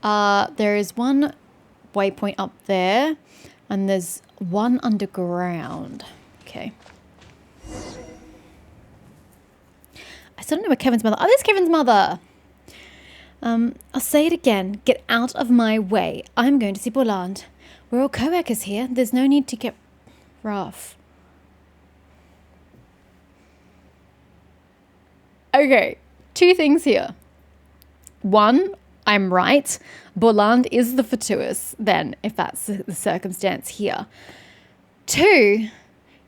There is one waypoint up there, and there's one underground. Okay. I still don't know where Kevin's mother... Oh, there's Kevin's mother! I'll say it again. Get out of my way. I'm going to see Borland. We're all co-workers here. There's no need to get rough. Okay, two things here. One, I'm right. Borland is the Fatuus, then, if that's the circumstance here. Two,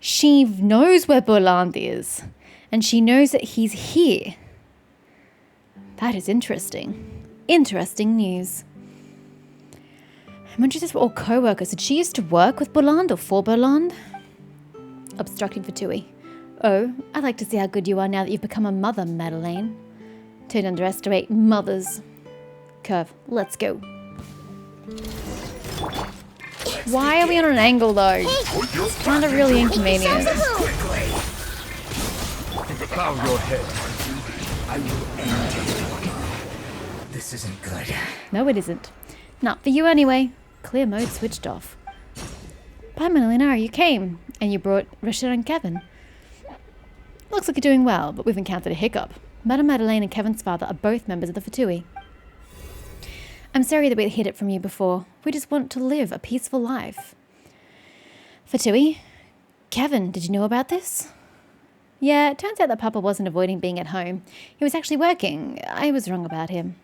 she knows where Borland is, and she knows that he's here. That is interesting. Interesting news. When she says we're all co-workers, did she used to work with Borland or for Borland? Obstructing Fatui. Oh, I'd like to see how good you are now that you've become a mother, Madeleine. Don't underestimate mothers. Curve, let's go. Why are we on an angle though? It's kind of really inconvenient. Bow your head. I will end it. This isn't good. No, it isn't. Not for you anyway. Clear mode switched off. Bye, Lunara, you came. And you brought Rashid and Kevin. Looks like you're doing well, but we've encountered a hiccup. Madame Madeleine and Kevin's father are both members of the Fatui. I'm sorry that we hid it from you before. We just want to live a peaceful life. Fatui? Kevin, did you know about this? Yeah, it turns out that Papa wasn't avoiding being at home. He was actually working. I was wrong about him.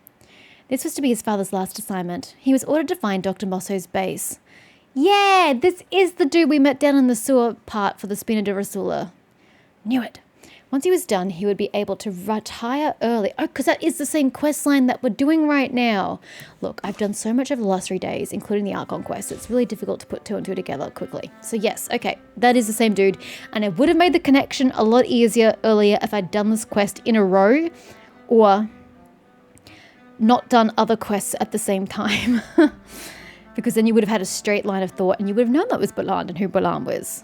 This was to be his father's last assignment. He was ordered to find Dr. Mosso's base. Yeah, this is the dude we met down in the sewer part for the Spina de Rasula. Knew it. Once he was done, he would be able to retire early. Oh, because that is the same quest line that we're doing right now. Look, I've done so much over the last 3 days, including the Archon quest. It's really difficult to put two and two together quickly. So yes, okay, that is the same dude. And I would have made the connection a lot easier earlier if I'd done this quest in a row or not done other quests at the same time. Because then you would have had a straight line of thought and you would have known that was Borland and who Borland was.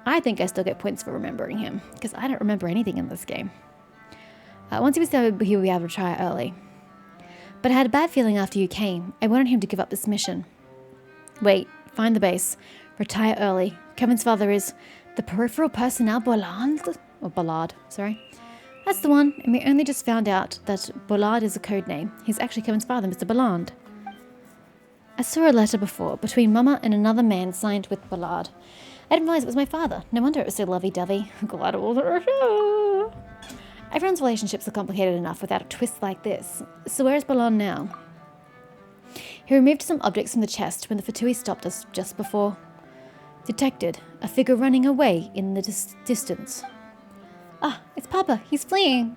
I think I still get points for remembering him, because I don't remember anything in this game. Once he was done, he would be able to try early. But I had a bad feeling after you came. I wanted him to give up this mission. Wait, find the base. Retire early. Kevin's father is the peripheral personnel Borland? Or Bollard, sorry. That's the one, and we only just found out that Bollard is a code name. He's actually Kevin's father, Mr. Borland. I saw a letter before, between Mama and another man signed with Bollard. I didn't realize it was my father. No wonder it was so lovey-dovey. Glad it wasn't. Everyone's relationships are complicated enough without a twist like this. So where's Borland now? He removed some objects from the chest when the Fatui stopped us just before. Detected. A figure running away in the distance. Ah, it's Papa. He's fleeing.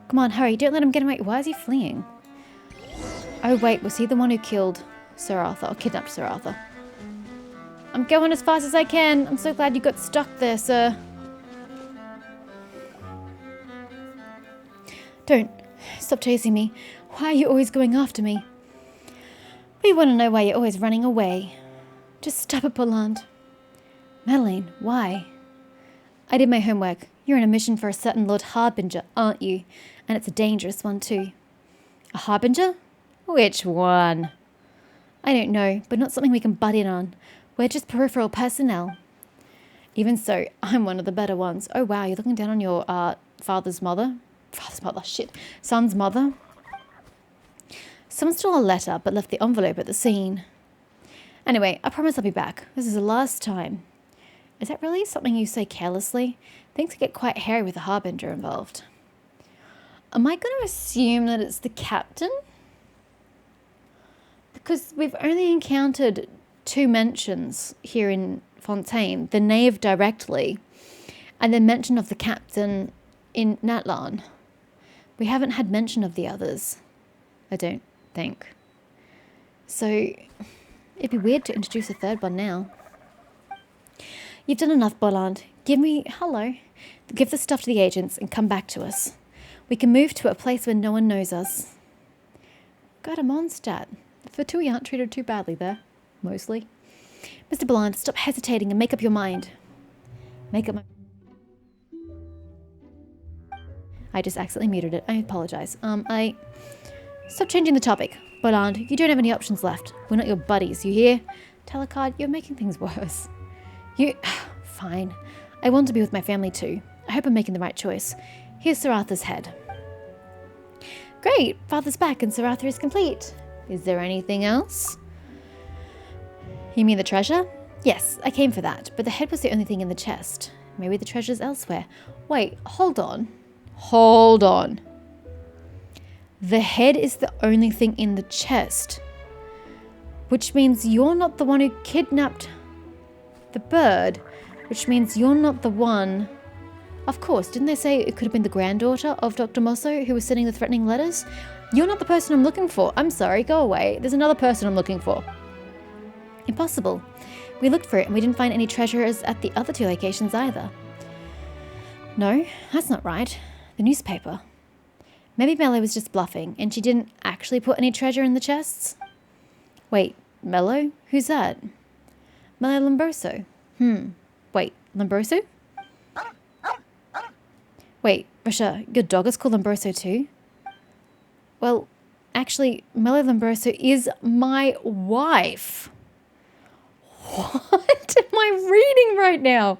Come on, hurry. Don't let him get away. Why is he fleeing? Oh, wait. Was he the one who killed Sir Arthur or kidnapped Sir Arthur? I'm going as fast as I can. I'm so glad you got stuck there, sir. Don't. Stop chasing me. Why are you always going after me? We want to know why you're always running away. Just stop it, Borland. Madeleine, why? I did my homework. You're on a mission for a certain Lord Harbinger, aren't you? And it's a dangerous one, too. A Harbinger? Which one? I don't know, but not something we can butt in on. We're just peripheral personnel. Even so, I'm one of the better ones. Oh, wow, you're looking down on your father's mother? Father's mother, shit. Son's mother? Someone stole a letter, but left the envelope at the scene. Anyway, I promise I'll be back. This is the last time. Is that really something you say carelessly? Things get quite hairy with a Harbinger involved. Am I going to assume that it's the captain? Because we've only encountered 2 mentions here in Fontaine, the knave directly, and then mention of the captain in Natlan. We haven't had mention of the others, I don't think. So it'd be weird to introduce a third one now. You've done enough, Borland. Give the stuff to the agents and come back to us. We can move to a place where no one knows us. God, I'm on stat. The Fatui aren't treated too badly there. Mostly. Mr. Borland, stop hesitating and make up your mind. Make up my... I just accidentally muted it. I apologize. Stop changing the topic. Boland, you don't have any options left. We're not your buddies, you hear? Telecard, you're making things worse. You... Fine. I want to be with my family too. I hope I'm making the right choice. Here's Sir Arthur's head. Great! Father's back and Sir Arthur is complete. Is there anything else? You mean the treasure? Yes, I came for that, but the head was the only thing in the chest. Maybe the treasure's elsewhere. Wait, hold on. Hold on. The head is the only thing in the chest. Which means you're not the one who kidnapped the bird. Which means you're not the one... Of course, didn't they say it could have been the granddaughter of Dr. Mosso who was sending the threatening letters? You're not the person I'm looking for. I'm sorry, go away. There's another person I'm looking for. Impossible. We looked for it and we didn't find any treasures at the other 2 locations either. No, that's not right. The newspaper. Maybe Mello was just bluffing and she didn't actually put any treasure in the chests? Wait, Mello? Who's that? Mello Lombroso. Wait, Lombroso? Wait, Rasha, your dog is called Lombroso too? Well, actually, Mello Lombroso is my wife. What am I reading right now?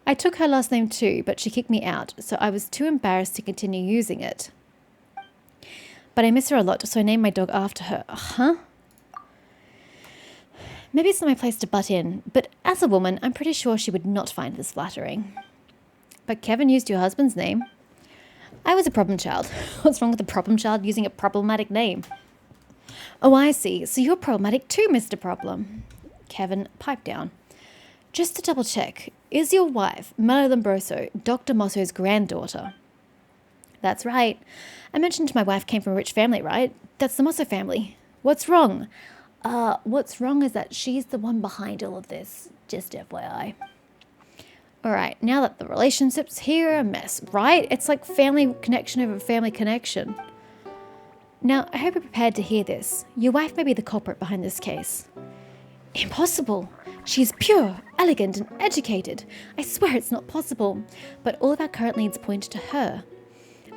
I took her last name too, but she kicked me out, so I was too embarrassed to continue using it. But I miss her a lot, so I named my dog after her. Huh? Maybe it's not my place to butt in, but as a woman, I'm pretty sure she would not find this flattering. But Kevin used your husband's name. I was a problem child. What's wrong with a problem child using a problematic name? Oh, I see. So you're problematic too, Mr. Problem. Kevin, pipe down. Just to double check, is your wife, Mello Lombroso, Dr. Mosso's granddaughter? That's right. I mentioned my wife came from a rich family, right? That's the Mosso family. What's wrong? What's wrong is that she's the one behind all of this. Just FYI. Alright, now that the relationships here are a mess, right? It's like family connection over family connection. Now, I hope you're prepared to hear this. Your wife may be the culprit behind this case. Impossible! She is pure, elegant, and educated. I swear it's not possible. But all of our current leads point to her.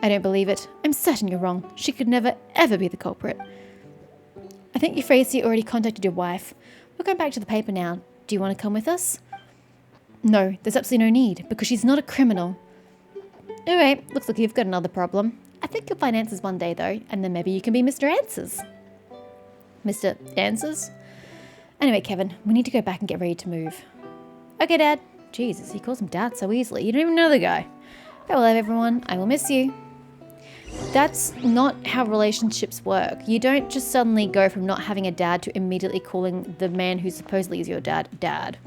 I don't believe it. I'm certain you're wrong. She could never, ever be the culprit. I think Euphrasia already contacted your wife. We're going back to the paper now. Do you want to come with us? No, there's absolutely no need, because she's not a criminal. Alright, looks like you've got another problem. I think you'll find answers one day, though, and then maybe you can be Mr. Answers. Mr. Answers? Anyway, Kevin, we need to go back and get ready to move. Okay, Dad. Jesus, he calls him Dad so easily. You don't even know the guy. Farewell, everyone. I will miss you. That's not how relationships work. You don't just suddenly go from not having a dad to immediately calling the man who supposedly is your dad, Dad.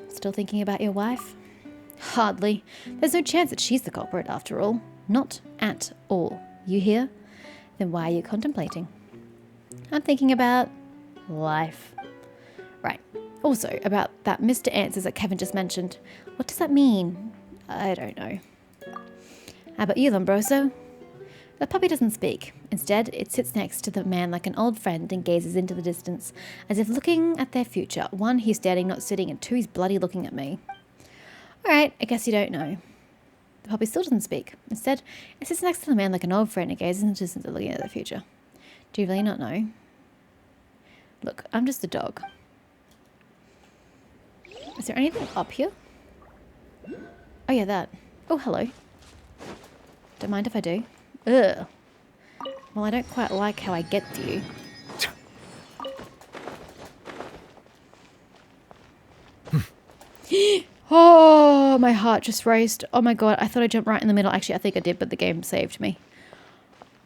Still thinking about your wife? Hardly. There's no chance that she's the culprit after all. Not at all. You hear? Then why are you contemplating? I'm thinking about life. Right. Also, about that Mr. Answers that Kevin just mentioned. What does that mean? I don't know. How about you, Lombroso? The puppy doesn't speak. Instead, it sits next to the man like an old friend and gazes into the distance, as if looking at their future. 1, he's standing, not sitting, and 2, he's bloody looking at me. Alright, I guess you don't know. The puppy still doesn't speak. Instead, it sits next to the man like an old friend and gazes into the distance, looking at the future. Do you really not know? Look, I'm just a dog. Is there anything up here? Oh yeah, that. Oh, hello. Don't mind if I do. Ugh. Well, I don't quite like how I get to you. Oh, my heart just raced. Oh my god, I thought I jumped right in the middle. Actually, I think I did, but the game saved me.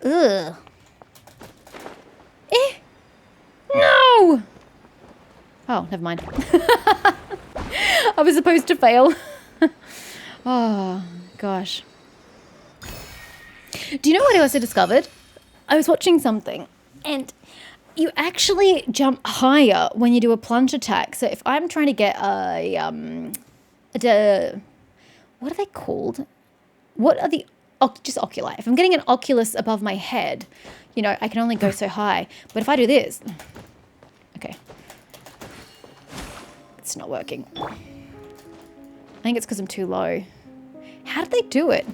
Ugh. Eh. No! Oh, never mind. I was supposed to fail. Oh, gosh. Do you know what else I discovered? I was watching something, and you actually jump higher when you do a plunge attack. So if I'm trying to get what are they called? What are the, just oculi. If I'm getting an oculus above my head, you know, I can only go so high. But if I do this, okay. It's not working. I think it's because I'm too low. How did they do it?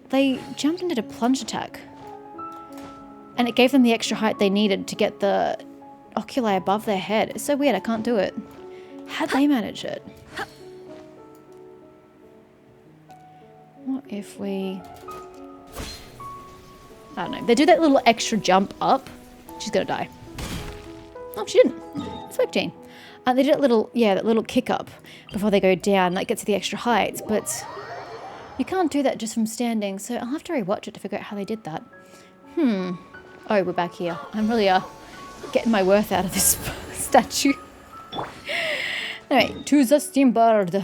They jumped into a plunge attack. And it gave them the extra height they needed to get the oculi above their head. It's so weird, I can't do it. How'd they manage it? What if we... I don't know. They do that little extra jump up. She's gonna die. Oh, she didn't. It's 15. They did that little kick up before they go down. That gets you the extra height, but you can't do that just from standing. So I'll have to rewatch it to figure out how they did that. Oh, we're back here. I'm really getting my worth out of this statue. Anyway, to the steamboard.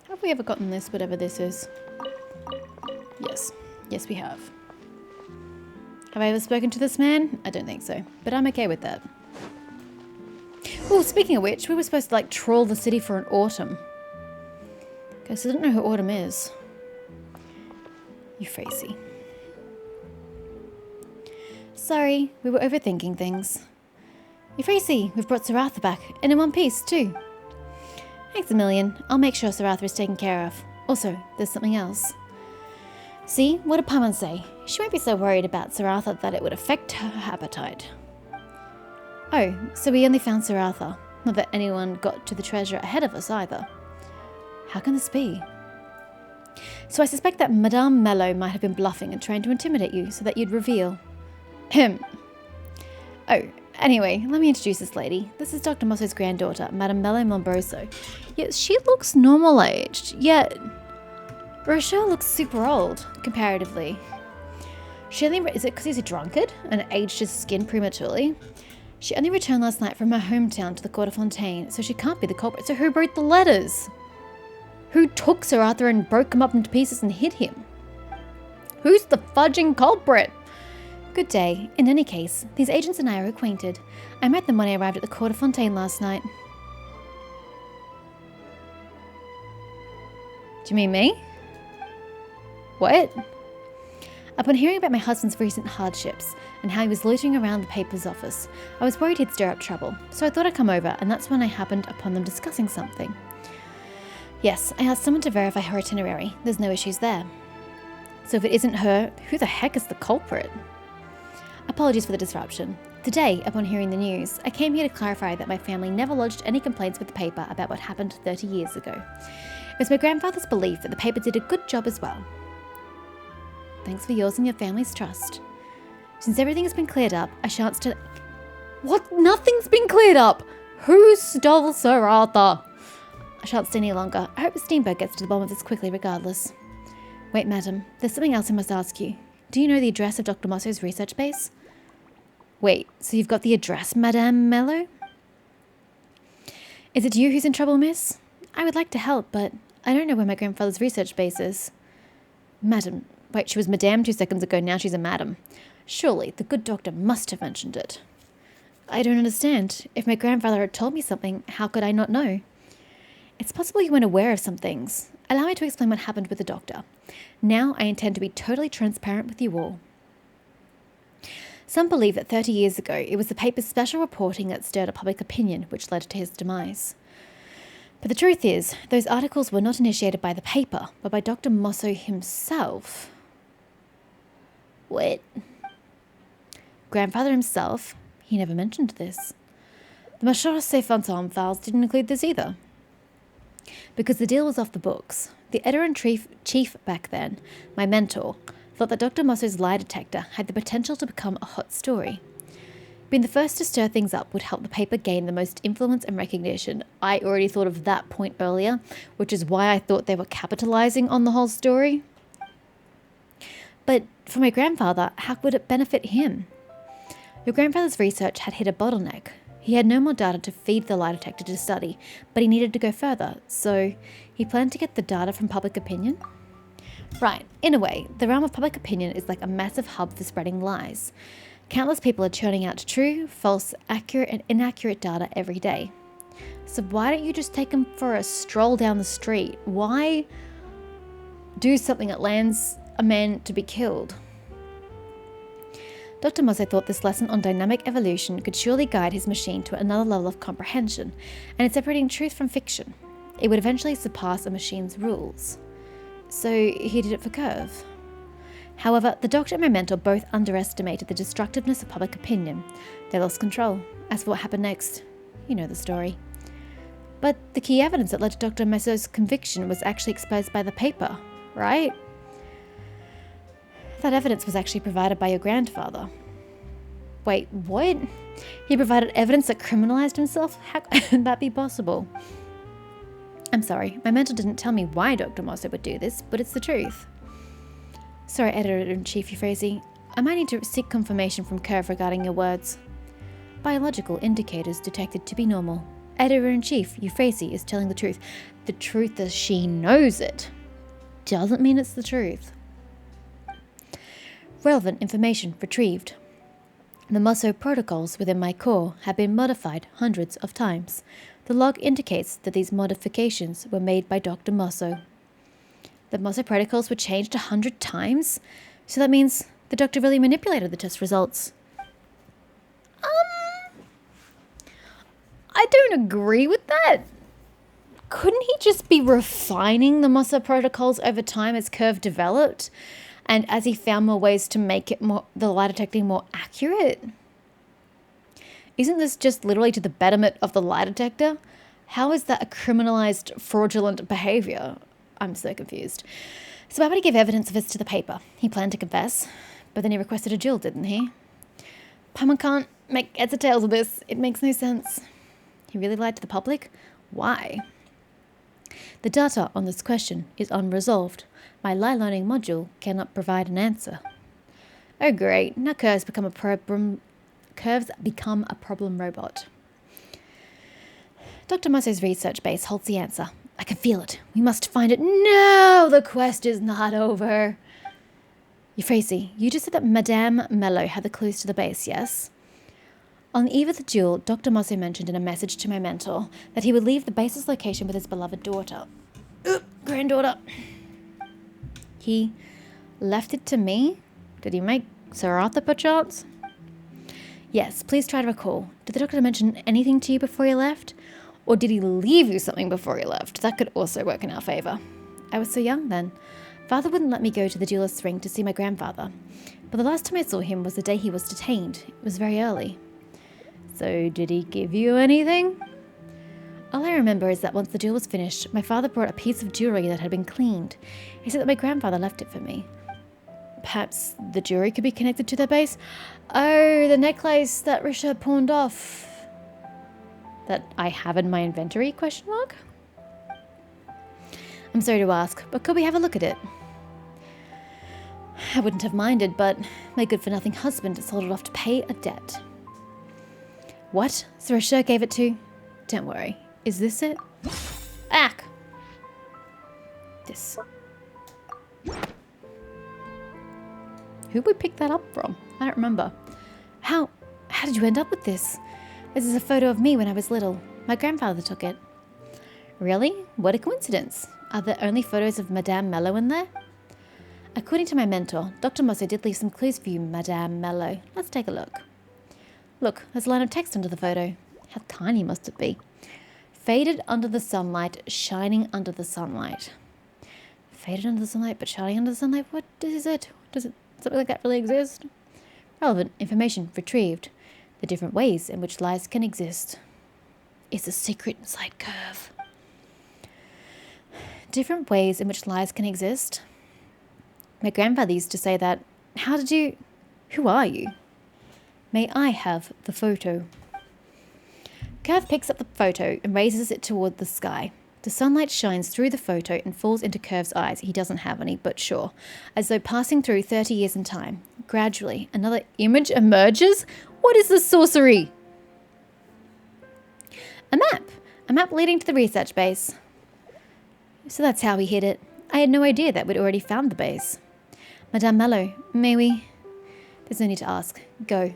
Have we ever gotten this, whatever this is? Yes. Yes, we have. Have I ever spoken to this man? I don't think so, but I'm okay with that. Oh, speaking of which, we were supposed to like trawl the city for an autumn. Okay, so I don't know who autumn is. Euphrasia. Sorry, we were overthinking things. Euphrasia, we've brought Saratha back, and in one piece, too. Thanks a million. I'll make sure Saratha is taken care of. Also, there's something else. See, what did Paimon say? She won't be so worried about Saratha that it would affect her appetite. Oh, so we only found Saratha. Not that anyone got to the treasure ahead of us either. How can this be? So I suspect that Madame Mello might have been bluffing and trying to intimidate you so that you'd reveal. Oh, anyway, let me introduce this lady. This is Dr. Mosso's granddaughter, Madame Mello Mombroso. Yet she looks normal-aged, yet Rochelle looks super old, comparatively. Is it because he's a drunkard and aged his skin prematurely? She only returned last night from her hometown to the Court of Fontaine, so she can't be the culprit. So who wrote the letters? Who took Sir Arthur and broke him up into pieces and hid him? Who's the fudging culprit? Good day. In any case, these agents and I are acquainted. I met them when I arrived at the Court of Fontaine last night. Do you mean me? What? Upon hearing about my husband's recent hardships and how he was loitering around the paper's office, I was worried he'd stir up trouble, so I thought I'd come over, and that's when I happened upon them discussing something. Yes, I asked someone to verify her itinerary. There's no issues there. So if it isn't her, who the heck is the culprit? Apologies for the disruption. Today, upon hearing the news, I came here to clarify that my family never lodged any complaints with the paper about what happened 30 years ago. It was my grandfather's belief that the paper did a good job as well. Thanks for yours and your family's trust. Since everything has been cleared up, I shan't st- What? Nothing's been cleared up! Who stole Sir Arthur? I shan't stay any longer. I hope the steamboat gets to the bottom of this quickly regardless. Wait, madam. There's something else I must ask you. Do you know the address of Dr. Mosso's research base? Wait, so you've got the address, Madame Mello? Is it you who's in trouble, miss? I would like to help, but I don't know where my grandfather's research base is. Madam. Wait, she was Madame 2 seconds ago, now she's a Madam. Surely, the good doctor must have mentioned it. I don't understand. If my grandfather had told me something, how could I not know? It's possible you weren't aware of some things. Allow me to explain what happened with the doctor. Now I intend to be totally transparent with you all. Some believe that 30 years ago, it was the paper's special reporting that stirred up public opinion, which led to his demise. But the truth is, those articles were not initiated by the paper, but by Dr. Mosso himself. What? Grandfather himself? He never mentioned this. The Machorse Fantôme files didn't include this either. Because the deal was off the books, the editor-in-chief back then, my mentor, thought that Dr. Mosso's lie detector had the potential to become a hot story. Being the first to stir things up would help the paper gain the most influence and recognition. I already thought of that point earlier, which is why I thought they were capitalizing on the whole story. But for my grandfather, how would it benefit him? Your grandfather's research had hit a bottleneck. He had no more data to feed the lie detector to study, but he needed to go further, so he planned to get the data from public opinion? Right, in a way, the realm of public opinion is like a massive hub for spreading lies. Countless people are churning out true, false, accurate, and inaccurate data every day. So why don't you just take them for a stroll down the street? Why do something that lands a man to be killed? Dr. Mosso thought this lesson on dynamic evolution could surely guide his machine to another level of comprehension, and in separating truth from fiction. It would eventually surpass a machine's rules. So he did it for Curve. However, the Doctor and my mentor both underestimated the destructiveness of public opinion. They lost control. As for what happened next, you know the story. But the key evidence that led to Dr. Mosso's conviction was actually exposed by the paper, right? That evidence was actually provided by your grandfather. Wait, what? He provided evidence that criminalized himself? How could that be possible? I'm sorry, my mentor didn't tell me why Dr. Mosso would do this, but it's the truth. Sorry, Editor-in-Chief Euphrasie. I might need to seek confirmation from Curve regarding your words. Biological indicators detected to be normal. Editor-in-Chief Euphrasie is telling the truth. The truth is she knows it. Doesn't mean it's the truth. Relevant information retrieved. The Mosso protocols within my core have been modified hundreds of times. The log indicates that these modifications were made by Dr. Mosso. The Mosso protocols were changed 100 times? So that means the Doctor really manipulated the test results. I don't agree with that. Couldn't he just be refining the Mosso protocols over time as Curve developed? And as he found more ways to make it the lie detecting more accurate? Isn't this just literally to the betterment of the lie detector? How is that a criminalized, fraudulent behavior? I'm so confused. So why would he give evidence of this to the paper? He planned to confess, but then he requested a duel, didn't he? Paimon can't make heads or tails of this. It makes no sense. He really lied to the public? Why? The data on this question is unresolved. My lie learning module cannot provide an answer. Oh great, now Curve's become a problem robot. Dr. Mosso's research base holds the answer. I can feel it. We must find it. No, the quest is not over. Euphrasie, you just said that Madame Mello had the clues to the base, yes? On the eve of the duel, Dr. Mosso mentioned in a message to my mentor that he would leave the base's location with his beloved daughter. Granddaughter. He left it to me? Did he make Sir Arthur perchance? Yes, please try to recall. Did the Doctor mention anything to you before he left? Or did he leave you something before he left? That could also work in our favour. I was so young then. Father wouldn't let me go to the duelist's ring to see my grandfather. But the last time I saw him was the day he was detained. It was very early. So did he give you anything? All I remember is that once the duel was finished, my father brought a piece of jewellery that had been cleaned. He said that my grandfather left it for me. Perhaps the jewellery could be connected to their base? Oh, the necklace that Richard pawned off. That I have in my inventory, question mark? I'm sorry to ask, but could we have a look at it? I wouldn't have minded, but my good-for-nothing husband sold it off to pay a debt. What? So Richard gave it to? Don't worry. Is this it? Ack! This. Who'd we pick that up from? I don't remember. How did you end up with this? This is a photo of me when I was little. My grandfather took it. Really? What a coincidence. Are there only photos of Madame Mello in there? According to my mentor, Dr. Mosso did leave some clues for you, Madame Mello. Let's take a look. Look, there's a line of text under the photo. How tiny must it be? Faded under the sunlight, shining under the sunlight. Faded under the sunlight, but shining under the sunlight? What is it? Does something like that really exist? Relevant information retrieved. The different ways in which lies can exist. It's a secret inside Curve. Different ways in which lies can exist? My grandfather used to say that. Who are you? May I have the photo? Curve picks up the photo and raises it toward the sky. The sunlight shines through the photo and falls into Curve's eyes. He doesn't have any, but sure. As though passing through 30 years in time. Gradually, another image emerges? What is this sorcery? A map. A map leading to the research base. So that's how we hid it. I had no idea that we'd already found the base. Madame Mello, may we? There's no need to ask. Go.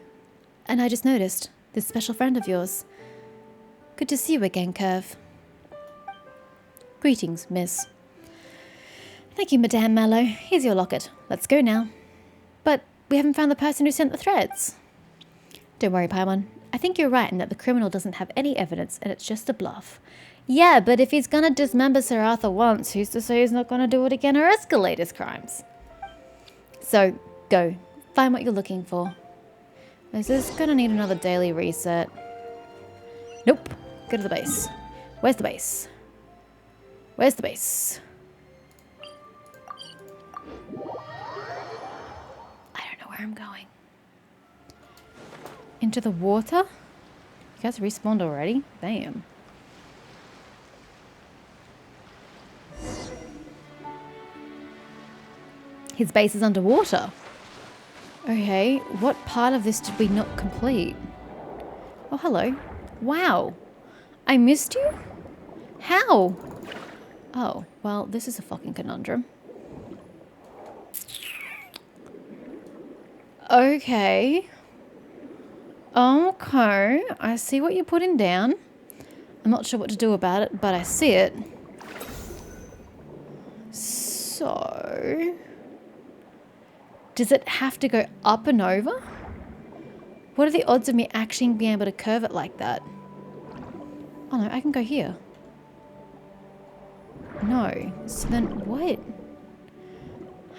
And I just noticed, this special friend of yours. Good to see you again, Curve. Greetings, miss. Thank you, Madame Mello. Here's your locket. Let's go now. But we haven't found the person who sent the threads. Don't worry, Paimon. I think you're right in that the criminal doesn't have any evidence and it's just a bluff. Yeah, but if he's gonna dismember Sir Arthur once, who's to say he's not gonna do it again or escalate his crimes? So, go. Find what you're looking for. Is this gonna need another daily reset? Nope. Go to the base. Where's the base? Where's the base? I don't know where I'm going. Into the water? You guys respawned already? Damn. His base is underwater. Okay, what part of this did we not complete? Oh, hello. Wow. I missed you? How? Oh, well, this is a fucking conundrum. Okay. Okay, I see what you're putting down. I'm not sure what to do about it, but I see it. So... does it have to go up and over? What are the odds of me actually being able to curve it like that? Oh no, I can go here. No. So then what?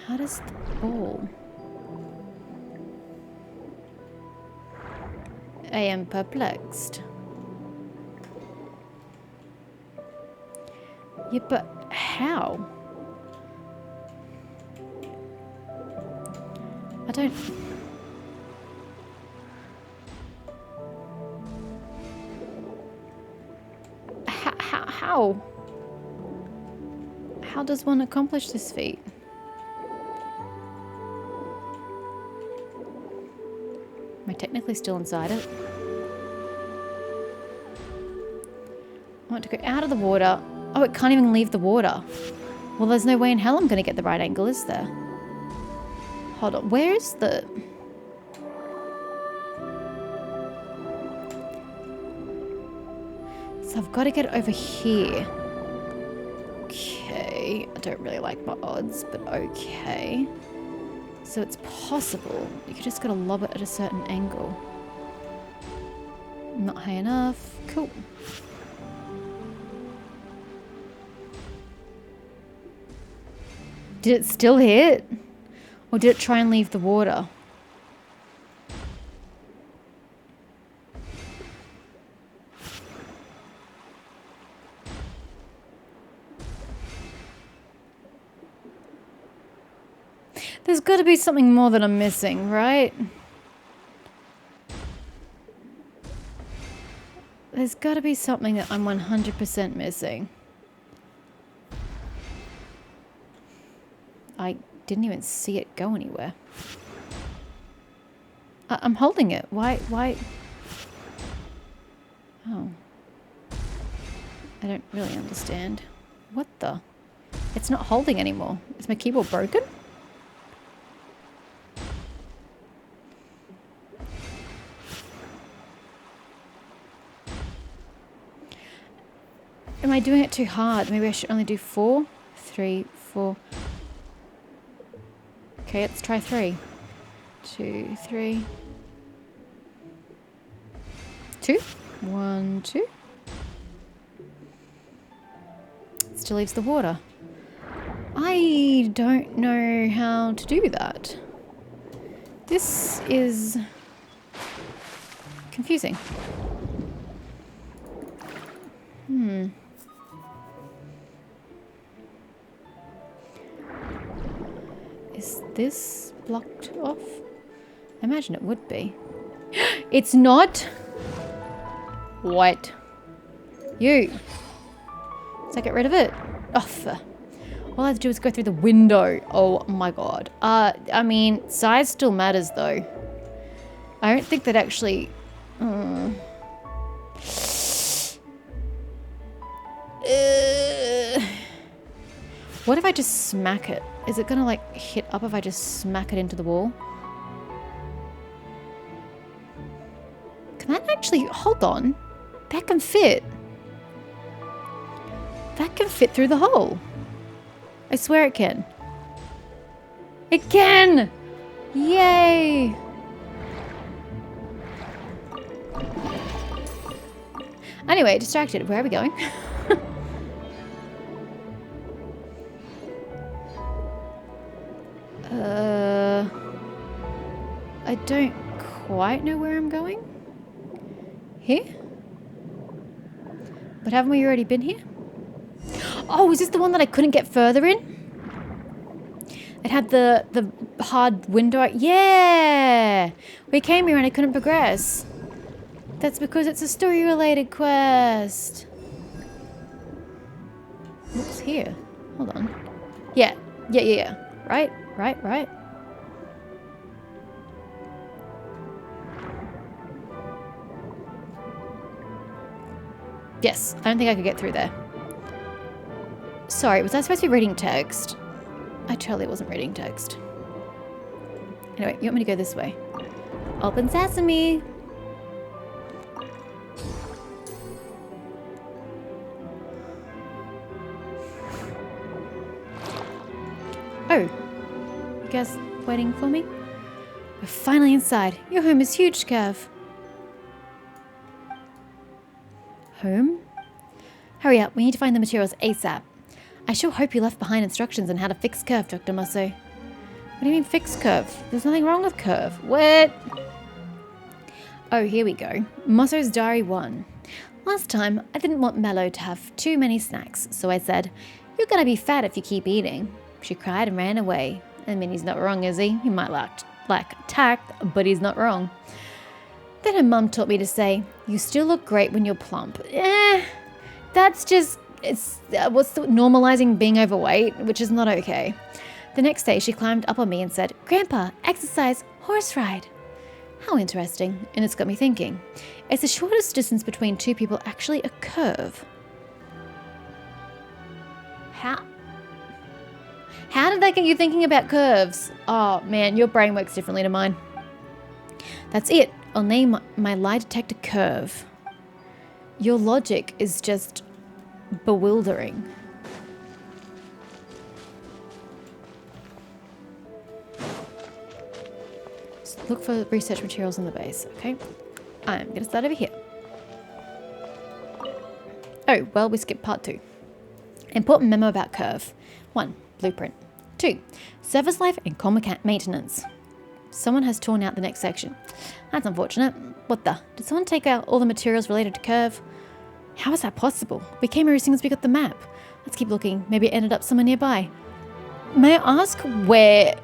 How does the ball... I am perplexed. Yeah, but how? I don't... How? How does one accomplish this feat? Am I technically still inside it? I want to go out of the water. Oh, it can't even leave the water. Well, there's no way in hell I'm going to get the right angle, is there? Hold on. Where is the... So I've got to get over here. Okay. I don't really like my odds, but okay. So it's possible. You could just got to lob it at a certain angle. Not high enough. Cool. Did it still hit? Or did it try and leave the water? There's got to be something more that I'm missing, right? There's got to be something that I'm 100% missing. I didn't even see it go anywhere. I'm holding it. Why? Oh. I don't really understand. What the? It's not holding anymore. Is my keyboard broken? Am I doing it too hard? Maybe I should only do 4? 3, 4. Okay, let's try 3. 2, 3. 2. 1, 2. Still leaves the water. I don't know how to do that. This is confusing. Is this blocked off? I imagine it would be. It's not? What? You. Let's get rid of it. Oh, all I have to do is go through the window. Oh my god. I mean, size still matters though. I don't think that actually... What if I just smack it? Is it gonna like hit up if I just smack it into the wall? Can that actually... Hold on. That can fit. That can fit through the hole. I swear it can. It can! Yay! Anyway, distracted. Where are we going? I don't quite know where I'm going. Here? But haven't we already been here? Oh, is this the one that I couldn't get further in? It had the hard window. Yeah! We came here and I couldn't progress. That's because it's a story-related quest. What's here? Hold on. Yeah. Right. Yes, I don't think I could get through there. Sorry, was I supposed to be reading text? I totally wasn't reading text. Anyway, you want me to go this way? Open sesame! Oh, you guys waiting for me? We're finally inside. Your home is huge, Curve. Home? Hurry up, we need to find the materials ASAP. I sure hope you left behind instructions on how to fix Curve, Dr. Musso. What do you mean fix Curve? There's nothing wrong with Curve. What? Oh, here we go. Musso's Diary 1. Last time, I didn't want Mello to have too many snacks, so I said, "You're gonna be fat if you keep eating." She cried and ran away. I mean, he's not wrong, is he? He might lack tact, but he's not wrong. Then her mum taught me to say, "You still look great when you're plump." That's just, normalizing being overweight, which is not okay. The next day, she climbed up on me and said, "Grandpa, exercise, horse ride." How interesting, and it's got me thinking. Is the shortest distance between two people actually a curve? How did that get you thinking about curves? Oh man, your brain works differently to mine. That's it. I'll name my lie detector Curve. Your logic is just bewildering. Just look for research materials in the base, okay? I'm gonna start over here. Oh, well, we skipped part 2. Important memo about Curve. 1. Blueprint. 2. Service life and core maintenance. Someone has torn out the next section. That's unfortunate. What the? Did someone take out all the materials related to Curve? How is that possible? We came here as soon as we got the map. Let's keep looking. Maybe it ended up somewhere nearby. May I ask where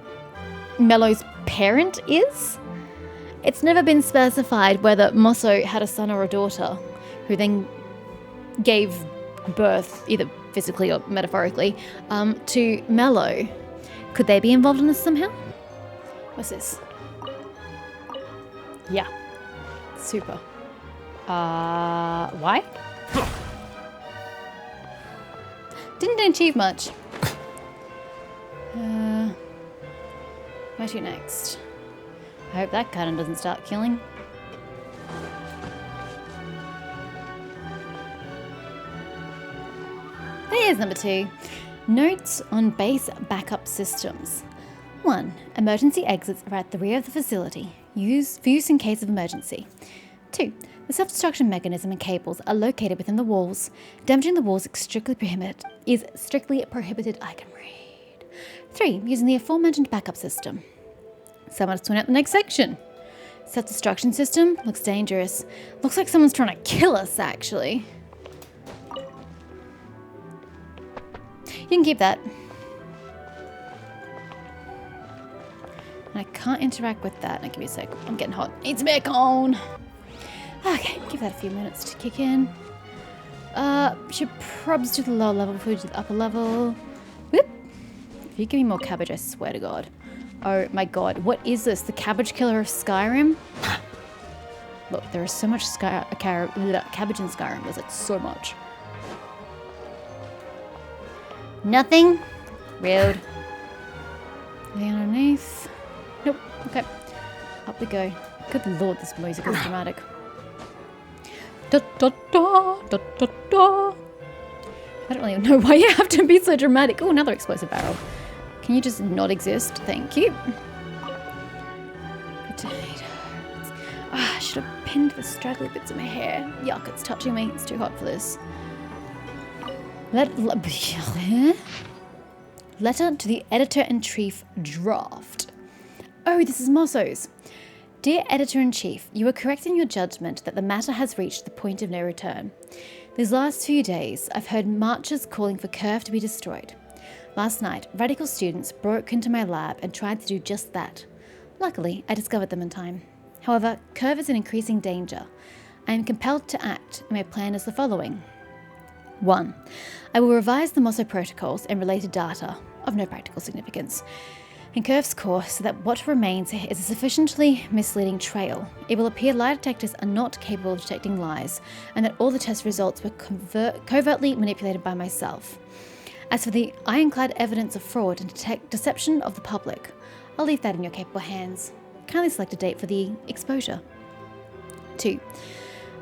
Mello's parent is? It's never been specified whether Musso had a son or a daughter, who then gave birth, either physically or metaphorically, to Mello. Could they be involved in this somehow? What's this? Yeah. Super. Why? Didn't achieve much. Where to next? I hope that cannon doesn't start killing. There's number 2. Notes on base backup systems. 1. Emergency exits are at the rear of the facility. For use in case of emergency. 2. The self-destruction mechanism and cables are located within the walls. Damaging the walls is strictly prohibited. I can read. 3. Using the aforementioned backup system. Someone's torn out the next section. Self-destruction system looks dangerous. Looks like someone's trying to kill us, actually. You can keep that. And I can't interact with that. Now, give me a sec. I'm getting hot. Need some aircon. Okay, give that a few minutes to kick in. Should probs do the lower level before we do the upper level. Whoop. If you give me more cabbage, I swear to God. Oh my God, what is this? The cabbage killer of Skyrim? Look, there is so much cabbage in Skyrim. There's like so much. Nothing? Rude. Anything underneath? Nope. Okay. Up we go. Good Lord, this music is dramatic. Da, da, da, da, da, da. I don't really know why you have to be so dramatic. Oh, another explosive barrel. Can you just not exist? Thank you. I should have pinned the straggly bits of my hair. Yuck, it's touching me. It's too hot for this. Letter to the Editor-in-Chief draft. Oh, this is Mosso's. Dear Editor-in-Chief, you are correct in your judgment that the matter has reached the point of no return. These last few days, I've heard marches calling for Curve to be destroyed. Last night, radical students broke into my lab and tried to do just that. Luckily, I discovered them in time. However, Curve is in increasing danger. I am compelled to act, and my plan is the following. 1. I will revise the Mosso protocols and related data, of no practical significance, in Curve's core so that what remains is a sufficiently misleading trail. It will appear lie detectors are not capable of detecting lies, and that all the test results were covertly manipulated by myself. As for the ironclad evidence of fraud and deception of the public, I'll leave that in your capable hands. Kindly select a date for the exposure. 2.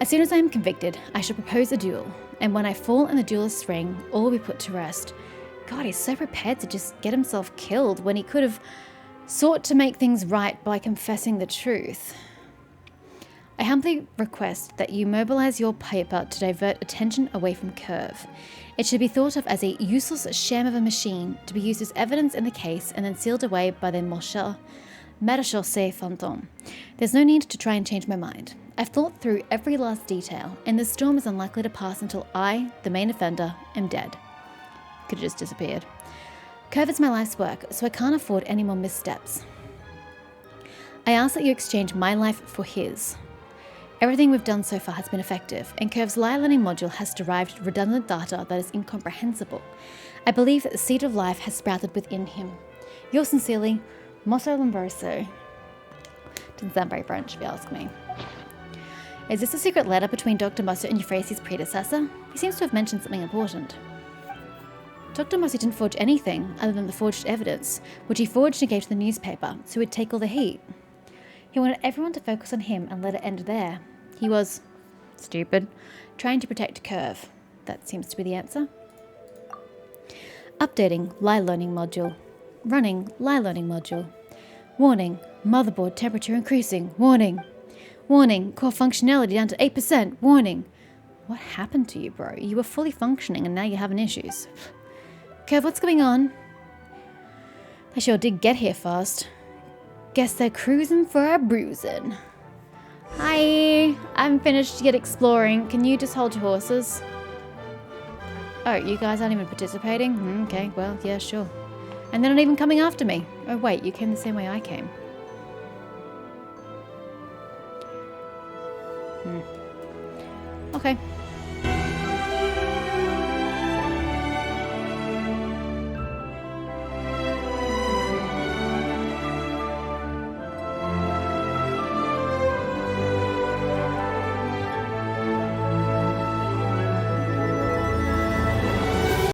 As soon as I am convicted, I shall propose a duel, and when I fall in the duelist's ring, all will be put to rest. God, he's so prepared to just get himself killed when he could have sought to make things right by confessing the truth. I humbly request that you mobilize your paper to divert attention away from Curve. It should be thought of as a useless sham of a machine to be used as evidence in the case and then sealed away by the Marechal Fantôme. There's no need to try and change my mind. I've thought through every last detail, and this storm is unlikely to pass until I, the main offender, am dead. Could have just disappeared. Curve is my life's work, so I can't afford any more missteps. I ask that you exchange my life for his. Everything we've done so far has been effective, and Curve's lie learning module has derived redundant data that is incomprehensible. I believe that the seed of life has sprouted within him. Yours sincerely, Mosso Lombroso. Doesn't sound very French, if you ask me. Is this a secret letter between Dr. Mosso and Euphrasia's predecessor? He seems to have mentioned something important. Dr. Mosso didn't forge anything other than the forged evidence, which he forged and gave to the newspaper, so he'd take all the heat. He wanted everyone to focus on him and let it end there. He was, stupid, trying to protect Curve. That seems to be the answer. Updating lie learning module. Running lie learning module. Warning, motherboard temperature increasing. Warning. Warning, core functionality down to 8%. Warning. What happened to you, bro? You were fully functioning and now you're having issues. Curve, what's going on? They sure did get here fast. Guess they're cruising for a bruising. Hi, I'm finished yet exploring. Can you just hold your horses? Oh, you guys aren't even participating? Okay, well, yeah, sure. And they're not even coming after me. Oh wait, you came the same way I came. Okay.